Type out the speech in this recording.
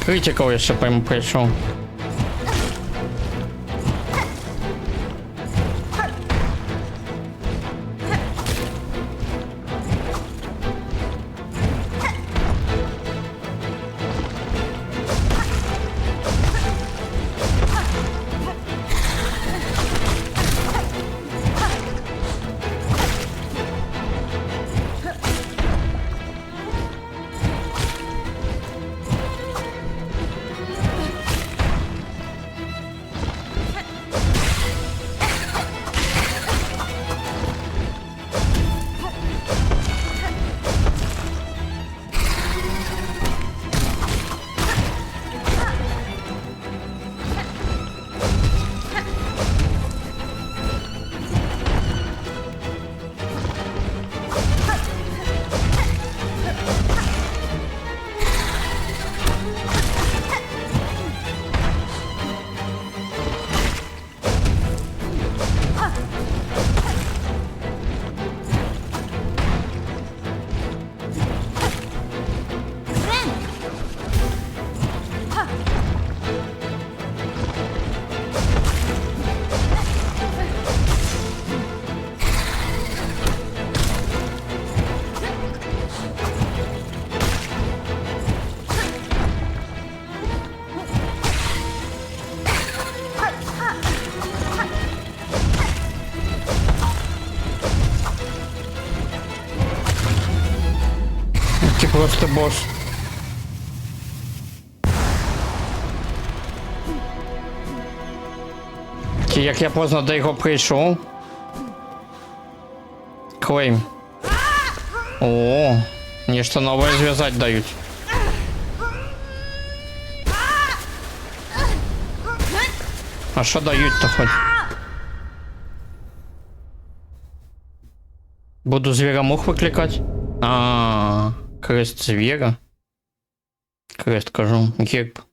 Критикал еще прямо пришел. Ты просто босс. Як я поздно до його прийшов. Клейм. О, нечто новое зв'язать дають. А що дають-то хоть? Буду зверомух викликати? Крест звера. Крест кажу, герб.